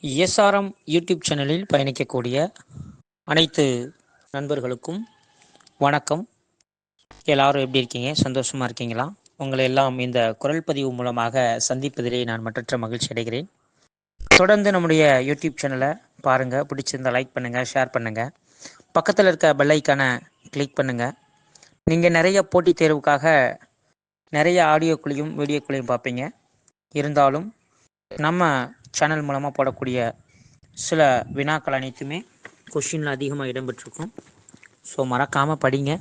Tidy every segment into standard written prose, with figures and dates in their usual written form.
SRM YouTube சேனலில் பயணிக்கக்கூடிய அனைத்து நண்பர்களுக்கும் வணக்கம். எல்லாரும் எப்படி இருக்கீங்க? சந்தோஷமாக இருக்கீங்களா? உங்களை எல்லாம் இந்த குரல் பதிவு மூலமாக சந்திப்பதிலே நான் மற்றற்ற மகிழ்ச்சி அடைகிறேன். தொடர்ந்து நம்முடைய யூடியூப் சேனலை பாருங்கள். பிடிச்சிருந்தால் லைக் பண்ணுங்கள், ஷேர் பண்ணுங்கள். பக்கத்தில் இருக்க பெல் ஐக்கானை கிளிக் பண்ணுங்கள். நீங்கள் நிறைய போட்டித் தேர்வுக்காக நிறைய ஆடியோக்களையும் வீடியோக்களையும் பார்ப்பீங்க. இருந்தாலும் நம்ம சேனல் மூலமாக போடக்கூடிய சில வினாக்கள் அனைத்துமே கொஷினில் அதிகமாக இடம்பெற்றிருக்கும். ஸோ மறக்காமல் படிங்க.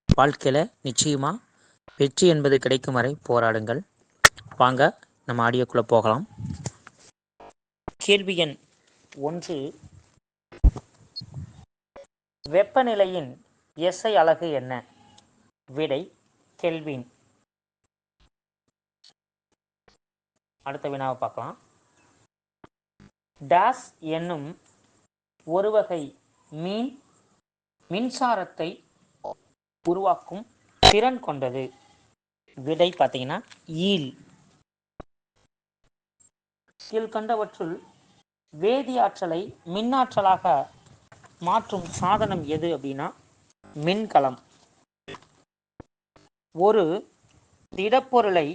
வாழ்க்கையில் நிச்சயமாக வெற்றி என்பது கிடைக்கும் வரை போராடுங்கள். வாங்க நம்ம ஆடியோக்குள்ளே போகலாம். கேள்வி எண் 1, வெப்பநிலையின் எஸ்ஐ அலகு என்ன? விடை கெல்வின். அடுத்த வினாவை பார்க்கலாம். டாஸ் என்னும் ஒரு வகை மீன் மின்சாரத்தை உருவாக்கும் திறன் கொண்டது. விடை பார்த்தீங்கன்னா ஈல். கீழ்கண்டவற்றுள் வேதியாற்றலை மின்னாற்றலாக மாற்றும் சாதனம் எது அப்படின்னா மின்கலம். ஒரு திடப்பொருளை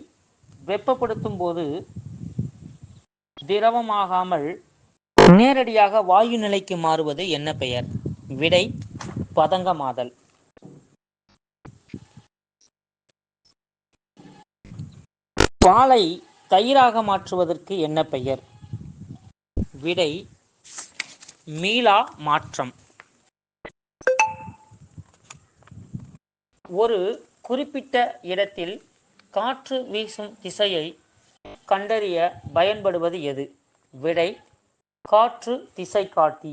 வெப்பப்படுத்தும் போது திரவமாகாமல் நேரடியாக வாயு நிலைக்கு மாறுவது என்ன பெயர்? விடை பதங்கமாதல். பாலை தயிராக மாற்றுவதற்கு என்ன பெயர்? விடை மீளா மாற்றம். ஒரு குறிப்பிட்ட இடத்தில் காற்று வீசும் திசையை கண்டறிய பயன்படுவது எது? விடை காற்று திசை காட்டி.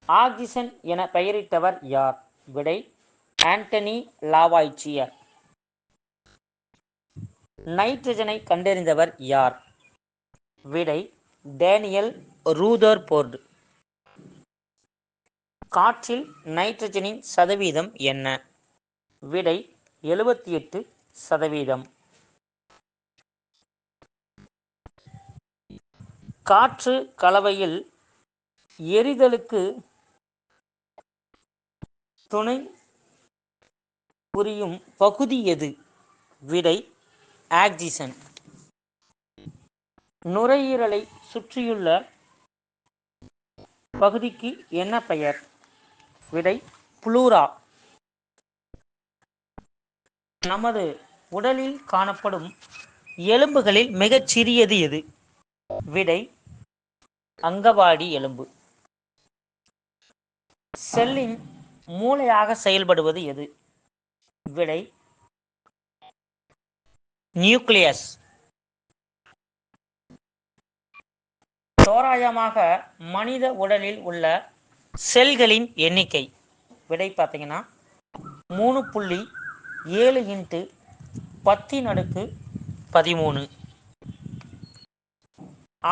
ஆக்சிஜன் என பெயரிட்டவர் யார்? விடை ஆண்டனி லாவாய்ச்சியர். நைட்ரஜனை கண்டறிந்தவர் யார்? விடை டேனியல் ரூதர்போர்டு. காற்றில் நைட்ரஜனின் சதவீதம் என்ன? விடை 78%. காற்று கலவையில் எரிதலுக்கு துணை புரியும் பகுதி எது? விடை ஆக்சிஜன். நுரையீரலை சுற்றியுள்ள பகுதிக்கு என்ன பெயர்? விடை புளூரா. நமது உடலில் காணப்படும் எலும்புகளில் மிகச் சிறியது எது? விடை அங்கவாடி எலும்பு. செல்லின் மூளையாக செயல்படுவது எது? விடை நியூக்ளியஸ். தோராயமாக மனித உடலில் உள்ள செல்களின் எண்ணிக்கை? விடை பார்த்தீங்கன்னா 3.7 × 10⁻13.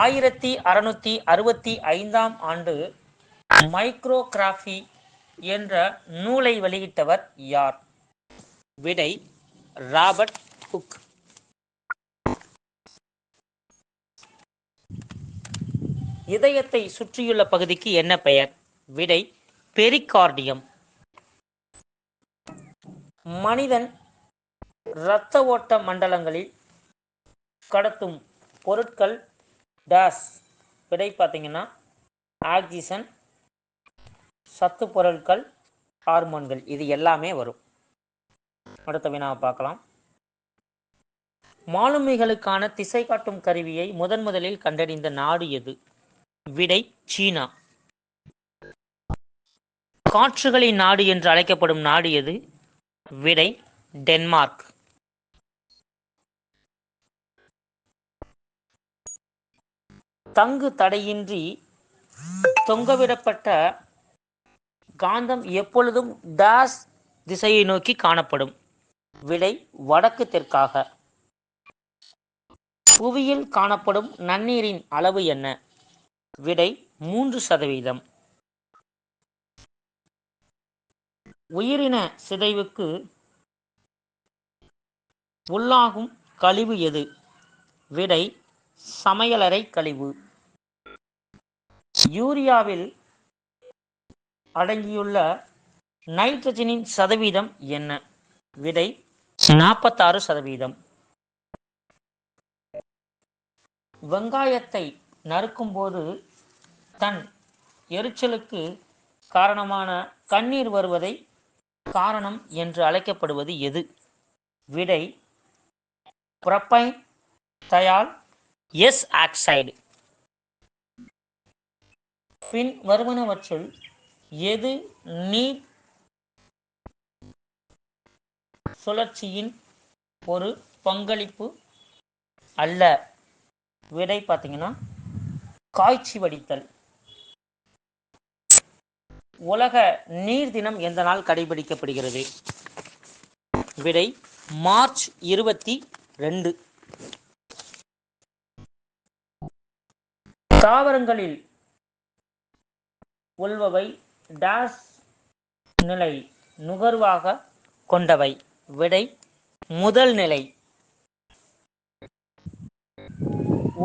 1665ஆம் ஆண்டு மைக்ரோகிராஃபி என்ற நூலை வெளியிட்டவர் யார்? விடை ராபர்ட் ஹுக். இதயத்தை சுற்றியுள்ள பகுதிக்கு என்ன பெயர்? விடை பெரிகார்டியம். மனிதன் இரத்த ஓட்ட மண்டலங்களில் கடத்தும் பொருட்கள் டாஸ். விடை பார்த்தீங்கன்னா ஆக்சிஜன், சத்து பொருட்கள், ஹார்மோன்கள், இது எல்லாமே வரும். அடுத்த வினாவை பார்க்கலாம். மாலுமிகளுக்கான திசை காட்டும் கருவியை முதலில் கண்டறிந்த நாடு எது? விடை சீனா. காற்றுகளின் நாடு என்று அழைக்கப்படும் நாடு எது? விடை டென்மார்க். தங்கு தடையின்றி தொங்கவிடப்பட்ட காந்தம் எப்பொழுதும் டாஸ் திசையை நோக்கி காணப்படும்? விடை வடக்கு தெற்காக. புவியில் காணப்படும் நன்னீரின் அளவு என்ன? விடை 3%. உயிரின சிதைவுக்கு உள்ளாகும் கழிவு எது? விடை சமையலறை கழிவு. யூரியாவில் அடங்கியுள்ள நைட்ரஜனின் சதவீதம் என்ன? விடை 46%. வெங்காயத்தை நறுக்கும்போது தன் எரிச்சலுக்கு காரணமான கண்ணீர் வருவதை காரணம் என்று அழைக்கப்படுவது எது? விடை புரோப்பைன் தயால் எஸ் ஆக்சைடு. பின் வருவனவற்றுள் எது நீர் சுழற்சியின் ஒரு பங்களிப்பு அல்ல? விடை பார்த்தீங்கன்னா காய்ச்சி வடித்தல். உலக நீர் தினம் எந்த நாள் கடைபிடிக்கப்படுகிறது? விடை மார்ச் 22. தாவரங்களில் உள்பவை டேஸ் நிலை நுகர்வாக கொண்டவை. விடை முதல் நிலை.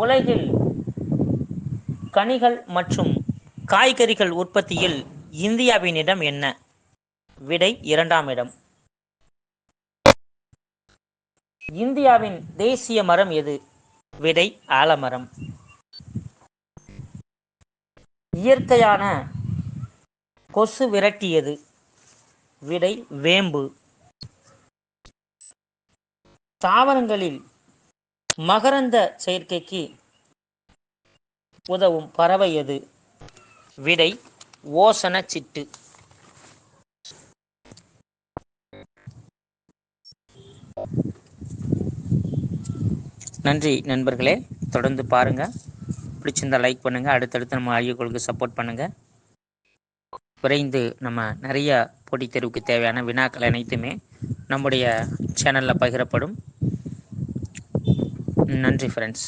உலகில் கனிகள் மற்றும் காய்கறிகள் உற்பத்தியில் இந்தியாவின் இடம் என்ன? விடை 2ஆம் இடம். இந்தியாவின் தேசிய மரம் எது? விடை ஆலமரம். இயற்கையான கொசு விரட்டியது? விடை வேம்பு. தாவரங்களில் மகரந்த சேர்க்கைக்கு உதவும் பறவை எது? விடை ஓசன சிட்டு. நன்றி நண்பர்களே, தொடர்ந்து பாருங்க. பிடிச்சிருந்தா லைக் பண்ணுங்க. அடுத்தடுத்து நம்ம ஆய்வுகளுக்கு சப்போர்ட் பண்ணுங்க. விரைந்து நம்ம நிறைய போட்டித் தேர்வுக்கு தேவையான வினாக்கள் அனைத்துமே நம்முடைய சேனலில் பகிரப்படும். நன்றி ஃப்ரெண்ட்ஸ்.